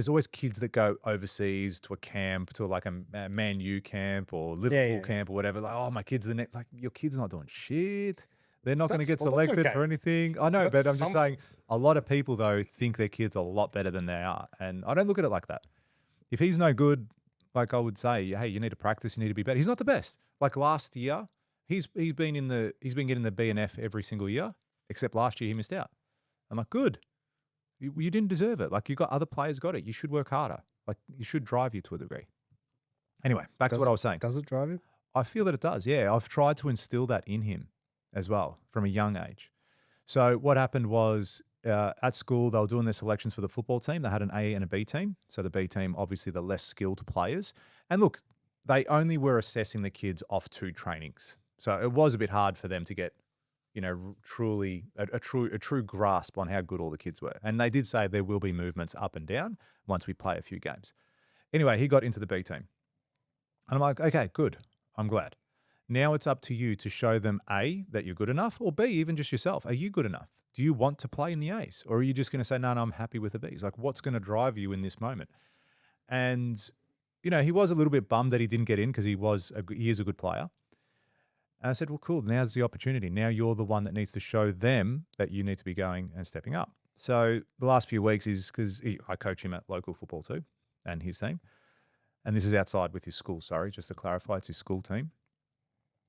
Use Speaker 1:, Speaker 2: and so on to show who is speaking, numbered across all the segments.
Speaker 1: There's always kids that go overseas to a camp, to like a Man U camp or
Speaker 2: Yeah,
Speaker 1: Liverpool
Speaker 2: yeah, yeah.
Speaker 1: camp or whatever. Like, oh, my kid's the next. Like, your kid's not doing shit. They're not going to get
Speaker 2: That's
Speaker 1: selected for
Speaker 2: okay.
Speaker 1: anything. I know,
Speaker 2: That's
Speaker 1: but I'm just saying,
Speaker 2: something.
Speaker 1: a lot of people though think their kids are a lot better than they are, and I don't look at it like that. If he's no good, like I would say, hey, you need to practice. You need to be better. He's not the best. Like last year, he's been getting the B and F every single year, except last year he missed out. I'm like, good. You didn't deserve it. Like you got other players got it. You should work harder. Like you should drive you to a degree. Anyway, back to what I was saying.
Speaker 2: Does it drive him?
Speaker 1: I feel that it does. Yeah, I've tried to instill that in him as well from a young age. So what happened was at school they were doing their selections for the football team. They had an A and a B team. So the B team, obviously, the less skilled players. And look, they only were assessing the kids off 2 trainings. So it was a bit hard for them to get, truly a true grasp on how good all the kids were. And they did say there will be movements up and down once we play a few games. Anyway, he got into the B team. And I'm like, okay, good. I'm glad. Now it's up to you to show them A, that you're good enough, or B, even just yourself. Are you good enough? Do you want to play in the A's? Or are you just going to say, no, I'm happy with the B's? Like, what's going to drive you in this moment? And, he was a little bit bummed that he didn't get in because he is a good player. And I said, well, cool. Now's the opportunity. Now you're the one that needs to show them that you need to be going and stepping up. So the last few weeks is because I coach him at local football too and his team. And this is outside with his school, sorry, just to clarify, it's his school team.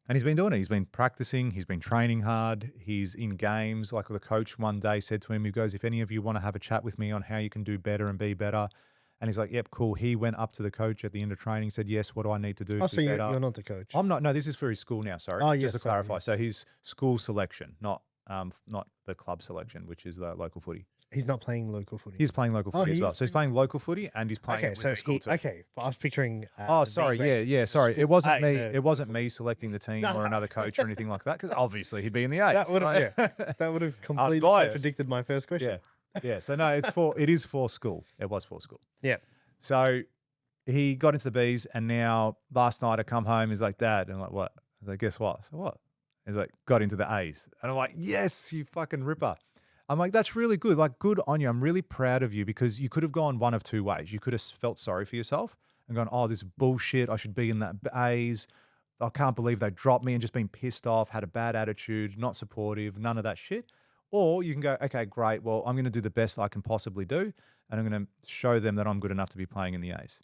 Speaker 1: And he's been doing it. He's been practicing. He's been training hard. He's in games. Like the coach one day said to him, he goes, if any of you want to have a chat with me on how you can do better and be better. And he's like, yep, cool. He went up to the coach at the end of training, said, yes, what do I need to do
Speaker 2: Oh,
Speaker 1: to
Speaker 2: so
Speaker 1: be better?
Speaker 2: you're not the coach.
Speaker 1: I'm not. No, this is for his school now, sorry.
Speaker 2: Oh,
Speaker 1: Just
Speaker 2: yes,
Speaker 1: to
Speaker 2: sorry,
Speaker 1: clarify.
Speaker 2: yes.
Speaker 1: So his school selection, not the club selection, which is the local footy.
Speaker 2: He's not playing local footy.
Speaker 1: He's playing local footy as
Speaker 2: he
Speaker 1: well.
Speaker 2: is
Speaker 1: So he's playing local footy and he's playing
Speaker 2: Okay,
Speaker 1: with
Speaker 2: so
Speaker 1: the school too.
Speaker 2: okay. I was picturing.
Speaker 1: Oh,
Speaker 2: the B
Speaker 1: sorry.
Speaker 2: grade
Speaker 1: Yeah. Sorry.
Speaker 2: school
Speaker 1: It wasn't
Speaker 2: A,
Speaker 1: me.
Speaker 2: the
Speaker 1: It wasn't
Speaker 2: local
Speaker 1: me selecting the team
Speaker 2: No.
Speaker 1: or another coach or anything like that. Because obviously he'd be in the A's.
Speaker 2: That would have,
Speaker 1: right?
Speaker 2: yeah, that would have completely
Speaker 1: Unbiased.
Speaker 2: predicted my first question.
Speaker 1: Yeah. So no, it is for school. It was for school.
Speaker 2: Yeah.
Speaker 1: So he got into the B's, and now last night I come home. He's like, Dad, and I'm like, what? He's like, guess what? So what? He's like, got into the A's, and I'm like, yes, you fucking ripper. I'm like, that's really good. Like, good on you. I'm really proud of you because you could have gone one of two ways. You could have felt sorry for yourself and gone, oh, this is bullshit. I should be in that A's. I can't believe they dropped me, and just been pissed off, had a bad attitude, not supportive, none of that shit. Or you can go, okay, great. Well, I'm going to do the best I can possibly do, and I'm going to show them that I'm good enough to be playing in the A's.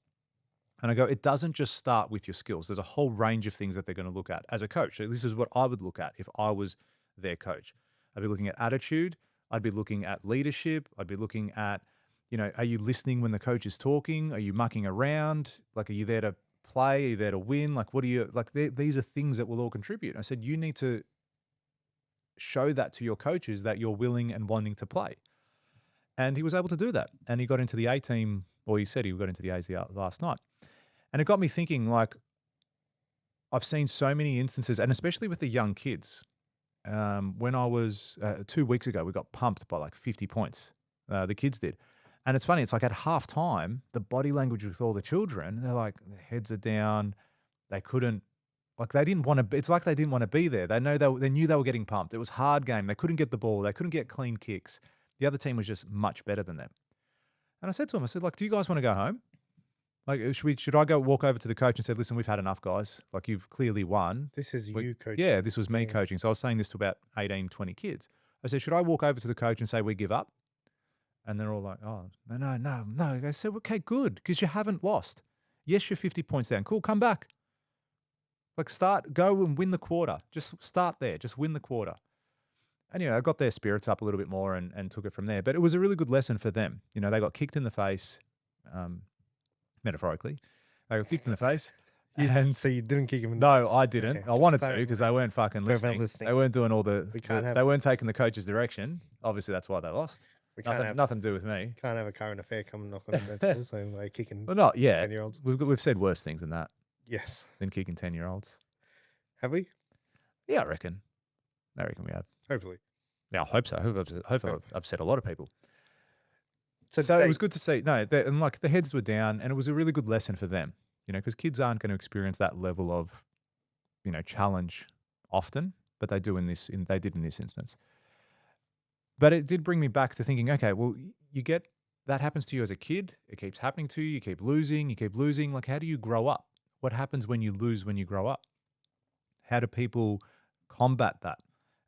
Speaker 1: And I go, it doesn't just start with your skills. There's a whole range of things that they're going to look at as a coach. So this is what I would look at if I was their coach. I'd be looking at attitude. I'd be looking at leadership. I'd be looking at, are you listening when the coach is talking? Are you mucking around? Like, are you there to play? Are you there to win? Like, what do you, like, these are things that will all contribute. I said, you need to show that to your coaches that you're willing and wanting to play. And he was able to do that. And he got into the A team, or he said he got into the A's last night. And it got me thinking, like, I've seen so many instances, and especially with the young kids. When I was 2 weeks ago, we got pumped by like 50 points. The kids did. And it's funny, it's like at halftime, the body language with all the children, they're like, their heads are down. They couldn't, like, they didn't want to, it's like they didn't want to be there. They knew they were getting pumped. It was a hard game. They couldn't get the ball. They couldn't get clean kicks. The other team was just much better than them. And I said to him, I said, like, do you guys want to go home? Like, should I go walk over to the coach and say, listen, we've had enough, guys. Like, you've clearly won.
Speaker 2: This is you coaching.
Speaker 1: Yeah, this was me coaching. So I was saying this to about 18, 20 kids. I said, should I walk over to the coach and say we give up? And they're all like, oh, no. I said, okay, good, because you haven't lost. Yes, you're 50 points down. Cool, come back. Like, go and win the quarter. Just start there. Just win the quarter. And, I got their spirits up a little bit more and took it from there. But it was a really good lesson for them. They got kicked in the face, metaphorically. They got kicked in the face. And
Speaker 2: So you didn't kick him in the
Speaker 1: no,
Speaker 2: face?
Speaker 1: I didn't.
Speaker 2: Okay.
Speaker 1: I wanted to because they weren't fucking
Speaker 2: They weren't
Speaker 1: listening.
Speaker 2: listening.
Speaker 1: They weren't doing all the.
Speaker 2: can't
Speaker 1: They weren't taking the coach's direction. Obviously, that's why they lost.
Speaker 2: We can't
Speaker 1: Nothing to do with me.
Speaker 2: have a current affair come knock on the door, so like kicking
Speaker 1: Well, not yet.
Speaker 2: 10-year-olds.
Speaker 1: We've said worse things than that
Speaker 2: Yes.
Speaker 1: than kicking 10-year-olds.
Speaker 2: Have we?
Speaker 1: Yeah, I reckon we have.
Speaker 2: Hopefully.
Speaker 1: Yeah, I hope so. I hope I've upset a lot of people.
Speaker 2: So
Speaker 1: It was good to see. No, and like the heads were down, and it was a really good lesson for them. Because kids aren't going to experience that level of, challenge often, but they do they did in this instance. But it did bring me back to thinking, okay, well, you get that happens to you as a kid. It keeps happening to you. You keep losing. You keep losing. Like, how do you grow up? What happens when you lose when you grow up? How do people combat that?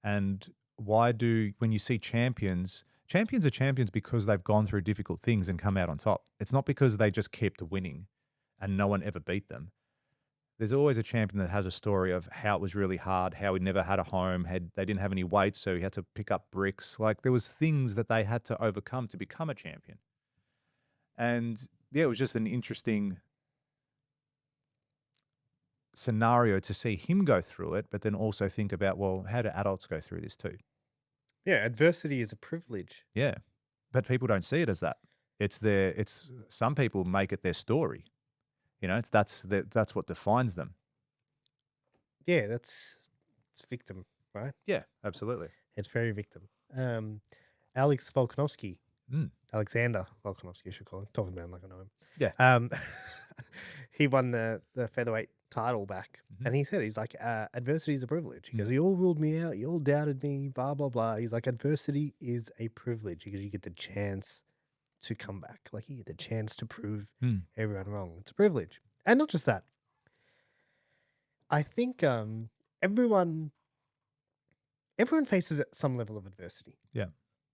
Speaker 1: And why do, when you see champions, champions are champions because they've gone through difficult things and come out on top. It's not because they just kept winning and no one ever beat them. There's always a champion that has a story of how it was really hard, how he never had a home, they didn't have any weights, so he had to pick up bricks. Like, there was things that they had to overcome to become a champion. And yeah, it was just an interesting scenario to see him go through it, but then also think about, well, how do adults go through this too?
Speaker 2: Yeah, adversity is a privilege.
Speaker 1: Yeah. But people don't see it as that. It's some people make it their story. You know, that's what defines them.
Speaker 2: Yeah, it's victim, right?
Speaker 1: Yeah, absolutely.
Speaker 2: It's very victim. Alex Volkanovski,
Speaker 1: Mm.
Speaker 2: Alexander Volkanovski, I should call him. Talking about him like I know him.
Speaker 1: Yeah.
Speaker 2: He won the featherweight title back, and he said, he's like, adversity is a privilege. He goes, you all ruled me out, you all doubted me, blah blah blah. He's like, adversity is a privilege because you get the chance to come back. Like, you get the chance to prove everyone wrong. It's a privilege, and not just that. I think everyone faces some level of adversity.
Speaker 1: Yeah.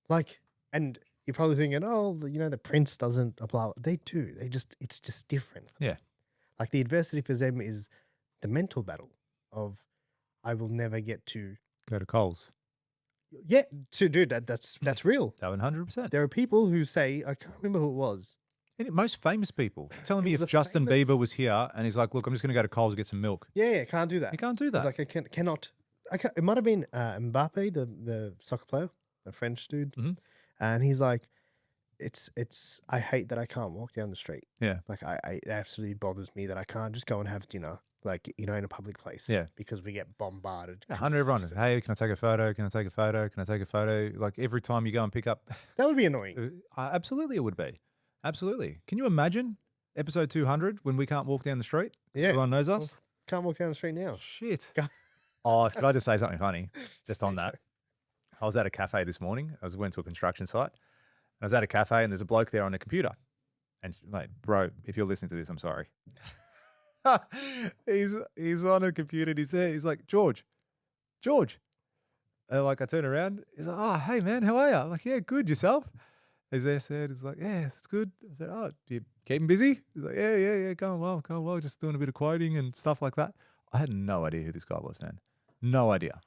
Speaker 2: Like, and you're probably thinking, oh, you know, the prince doesn't apply. They do. It's just different.
Speaker 1: Yeah.
Speaker 2: Like, the adversity for them is the mental battle of, I will never get to
Speaker 1: Go to Coles.
Speaker 2: Yeah, dude, that's real.
Speaker 1: 100%.
Speaker 2: There are people who say, I can't remember who it was.
Speaker 1: Most famous people. Telling
Speaker 2: It
Speaker 1: me
Speaker 2: was
Speaker 1: if
Speaker 2: a
Speaker 1: Justin
Speaker 2: famous-
Speaker 1: Bieber was here and he's like, look, I'm just going to go to Coles to get some milk.
Speaker 2: Yeah, can't do that.
Speaker 1: You can't do
Speaker 2: He's
Speaker 1: that.
Speaker 2: like, I cannot. It might have been Mbappe, the soccer player, the French dude, and he's like, I hate that I can't walk down the street.
Speaker 1: Yeah.
Speaker 2: Like, it absolutely bothers me that I can't just go and have dinner, like, you know, in a public place.
Speaker 1: Yeah.
Speaker 2: Because we get bombarded.
Speaker 1: 100 everyone.
Speaker 2: consistently.
Speaker 1: Hey, can I take a photo? Can I take a photo? Can I take a photo? Like, every time you go and pick up.
Speaker 2: That would be annoying.
Speaker 1: Absolutely, it would be. Absolutely. Can you imagine episode 200 when we can't walk down the street?
Speaker 2: Yeah.
Speaker 1: Everyone knows us.
Speaker 2: Can't walk down the street now.
Speaker 1: Shit.
Speaker 2: Go-
Speaker 1: Oh, should I just say something funny? Just on that. I was at a cafe this morning. Went to a construction site. I was at a cafe and there's a bloke there on a computer. And mate, bro, if you're listening to this, I'm sorry. he's on a computer and he's there. He's like, George. And like, I turn around. He's like, oh, hey man, how are you? I'm like, yeah, good. Yourself? He's there, said, he's like, yeah, that's good. I said, oh, do you keep him busy? He's like, yeah, going well, just doing a bit of quoting and stuff like that. I had no idea who this guy was, man. No idea.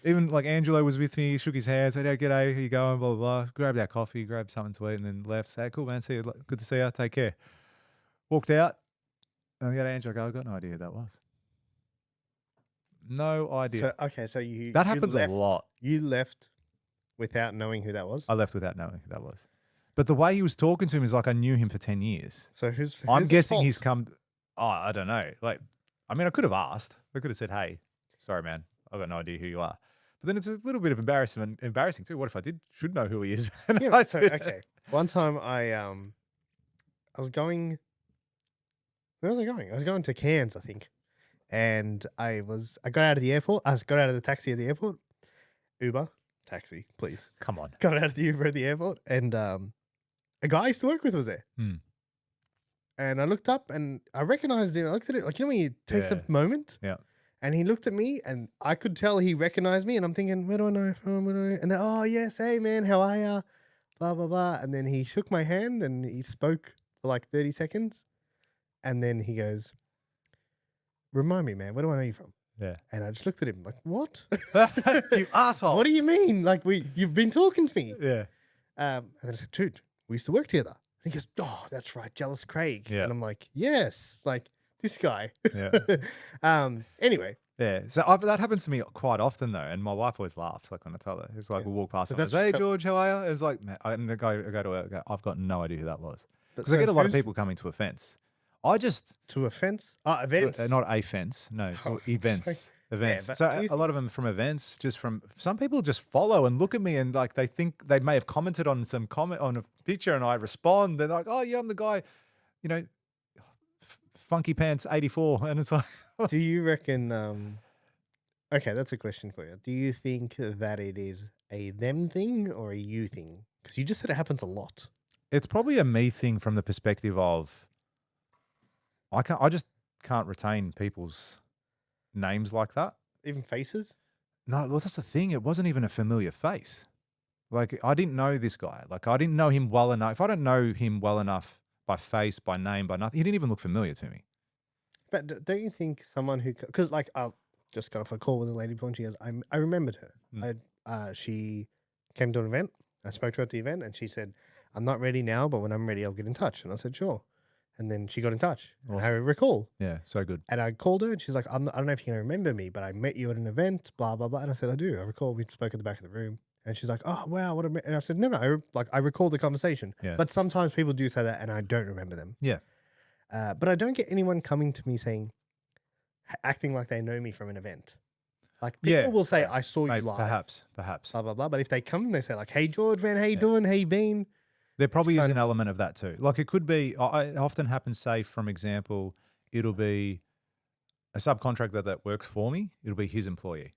Speaker 1: Even like Angelo was with me, shook his hand, said, hey, g'day, how you going, blah, blah, blah. Grabbed our coffee, grabbed something to eat, and then left. Said, cool, man, see you. Good to see you. Take care. Walked out. And I go to Angelo, I got no idea who that was. No idea.
Speaker 2: So you
Speaker 1: that
Speaker 2: you
Speaker 1: happens
Speaker 2: left,
Speaker 1: a lot.
Speaker 2: You left without knowing who that was?
Speaker 1: I left without knowing who that was. But the way he was talking to him is like I knew him for 10 years.
Speaker 2: So who's
Speaker 1: I'm
Speaker 2: the
Speaker 1: guessing
Speaker 2: fault?
Speaker 1: he's come. Oh, I don't know. Like, I mean, I could have asked. I could have said, hey, sorry, man. I've got no idea who you are. But then it's a little bit of embarrassing too. What if I should know who he is? And
Speaker 2: Yeah, okay. One time I was going. Where was I going? I was going to Cairns, I think. And I got out of the airport. I got out of the taxi at the airport. Uber, taxi, please.
Speaker 1: Come on.
Speaker 2: Got out of the Uber at the airport, and a guy I used to work with was there. And I looked up and I recognized him. I looked at it like, you know when you takes a moment?
Speaker 1: Yeah.
Speaker 2: And he looked at me and I could tell he recognized me, and I'm thinking, where do I know from? And then, oh yes, hey man, how are ya? Blah blah blah. And then he shook my hand and he spoke for like 30 seconds. And then he goes, remind me, man, where do I know you from?
Speaker 1: Yeah.
Speaker 2: And I just looked at him like, what?
Speaker 1: You asshole.
Speaker 2: What do you mean? Like, you've been talking to me.
Speaker 1: Yeah.
Speaker 2: And then I said, dude, we used to work together. And he goes, oh, that's right, Jealous Craig.
Speaker 1: Yeah.
Speaker 2: And I'm like, yes, like this guy.
Speaker 1: Yeah.
Speaker 2: Anyway.
Speaker 1: Yeah. So that happens to me quite often though. And my wife always laughs like when I tell her. It's like, we'll walk past and say, hey, George, how are you? It's like, man, and I go to her, I go, I've got no idea who that was. Because I get a lot of people coming to a fence.
Speaker 2: To a fence? Events.
Speaker 1: Not a fence. No, events. Events.
Speaker 2: Yeah,
Speaker 1: so a lot of them from events, some people just follow and look at me and like they think they may have commented on some comment on a picture and I respond. They're like, oh yeah, I'm the guy, you know, Funky Pants 84. And it's like,
Speaker 2: do you reckon, okay, that's a question for you. Do you think that it is a them thing or a you thing? Because you just said it happens a lot.
Speaker 1: It's probably a me thing from the perspective of I just can't retain people's names like that.
Speaker 2: Even faces.
Speaker 1: No, well, that's the thing. It wasn't even a familiar face. Like, I didn't know this guy. Like, I didn't know him well enough. If I don't know him well enough by face, by name, by nothing, he didn't even look familiar to me.
Speaker 2: But don't you think someone who, because like I just got off a call with a lady before, and she goes, I remembered her. She came to an event. I spoke to her at the event, and she said, "I'm not ready now, but when I'm ready, I'll get in touch." And I said, "Sure." And then she got in touch. And I recall.
Speaker 1: Yeah, so good.
Speaker 2: And I called her, and she's like, I don't know if you can remember me, but I met you at an event, blah, blah, blah. And I said, I do. I recall we spoke at the back of the room. And she's like, oh, wow. What and I said, no. I recall the conversation.
Speaker 1: Yeah.
Speaker 2: But sometimes people do say that, and I don't remember them.
Speaker 1: Yeah.
Speaker 2: But I don't get anyone coming to me saying, acting like they know me from an event. Like, people will say, I saw you live.
Speaker 1: Perhaps.
Speaker 2: Blah, blah, blah. But if they come and they say, like, hey, George, man, how you doing? How you been?
Speaker 1: There probably is an element of that too. Like, it could be, it often happens, say, from example, it'll be a subcontractor that works for me. It'll be his employee.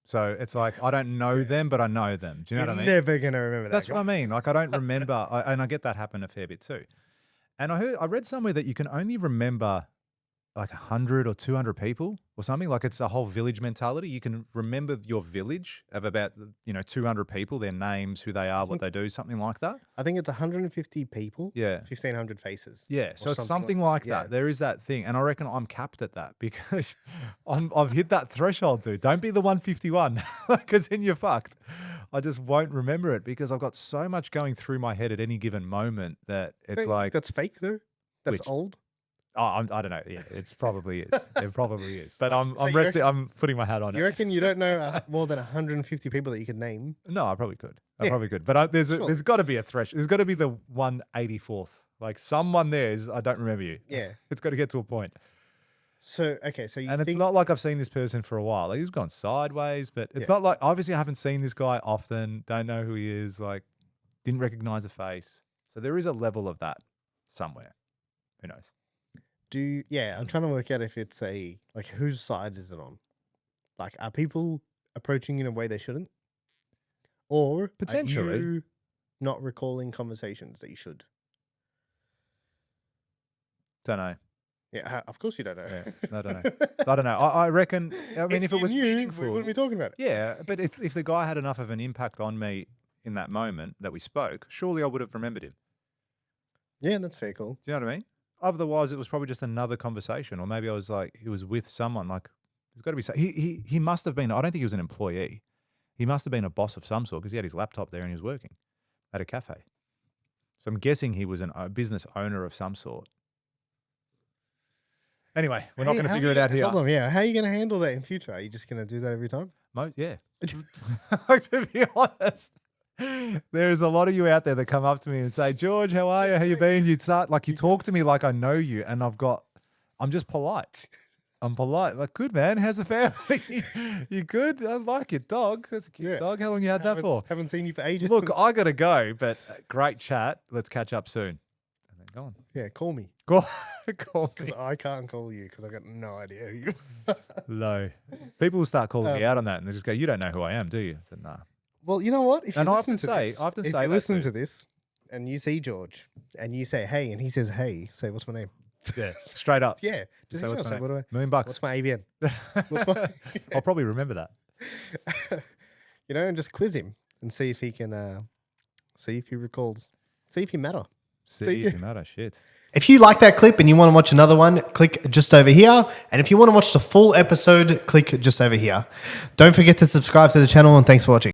Speaker 1: So it's like, I don't know them, but I know them. Do you know what I mean?
Speaker 2: Never going to remember that.
Speaker 1: That's what I mean. Like, I don't remember. And I get that happen a fair bit too. And I read somewhere that you can only remember like 100 or 200 people or something. Like, it's a whole village mentality. You can remember your village of about 200 people, their names, who they are, what they do, something like that.
Speaker 2: I think it's 150 people.
Speaker 1: Yeah.
Speaker 2: 1,500 faces.
Speaker 1: Yeah. So it's something like that. There is that thing. And I reckon I'm capped at that because I've hit that threshold, dude. Don't be the 151 because then you're fucked. I just won't remember it because I've got so much going through my head at any given moment that it's like.
Speaker 2: That's fake though? That's old?
Speaker 1: Oh, I don't know. Yeah, it's probably is. It probably is. But I'm putting my hat on it.
Speaker 2: You reckon you don't know more than 150 people that you could name?
Speaker 1: No, I probably could. I probably could. But there's got to be a threshold. There's got to be the 184th. Like, someone there is, I don't remember you.
Speaker 2: Yeah.
Speaker 1: It's got to get to a point.
Speaker 2: So, okay. So you
Speaker 1: and it's not like I've seen this person for a while. Like, he's gone sideways, but it's not like, obviously I haven't seen this guy often. Don't know who he is. Like, didn't recognize the face. So there is a level of that somewhere. Who knows?
Speaker 2: I'm trying to work out if it's like, whose side is it on? Like, are people approaching you in a way they shouldn't? Or
Speaker 1: potentially
Speaker 2: are you not recalling conversations that you should?
Speaker 1: Don't know.
Speaker 2: Yeah, of course you don't know.
Speaker 1: Yeah, I don't know. I don't know. I reckon, I mean, if it was meaningful.
Speaker 2: We wouldn't be talking about it.
Speaker 1: Yeah, but if the guy had enough of an impact on me in that moment that we spoke, surely I would have remembered him.
Speaker 2: Yeah, that's fair call.
Speaker 1: Do you know what I mean? Otherwise, it was probably just another conversation, or maybe I was like, he was with someone. Like, there's got to be. He must have been. I don't think he was an employee. He must have been a boss of some sort because he had his laptop there and he was working at a cafe. So I'm guessing he was a business owner of some sort. Anyway, we're not going to figure it out here.
Speaker 2: Hold on, yeah. How are you going to handle that in future? Are you just going to do that every time?
Speaker 1: Yeah. To be honest. There's a lot of you out there that come up to me and say, George, how are you? How you been? You talk to me like I know you, and I'm just polite. I'm polite. Like, good, man. How's the family? You good? I like your dog. That's a cute dog. How long you had that for?
Speaker 2: Haven't seen you for ages.
Speaker 1: Look, I got to go, but great chat. Let's catch up soon. And then go on.
Speaker 2: Yeah, call me.
Speaker 1: Call me.
Speaker 2: Because I can't call you because I got no idea who you are.
Speaker 1: No. People will start calling me out on that, and they just go, you don't know who I am, do you? I said, nah.
Speaker 2: Well, you know what? If you
Speaker 1: listen
Speaker 2: to this and you see George and you say, hey, and he says, hey, say, what's my name?
Speaker 1: Yeah, straight up.
Speaker 2: Yeah.
Speaker 1: Just say, what's my name?
Speaker 2: $1
Speaker 1: million.
Speaker 2: What's my ABN?
Speaker 1: I'll probably remember that.
Speaker 2: And just quiz him and see if he can, see if he recalls, see if you matter.
Speaker 1: See if you matter, shit.
Speaker 2: If you like that clip and you want to watch another one, click just over here. And if you want to watch the full episode, click just over here. Don't forget to subscribe to the channel, and thanks for watching.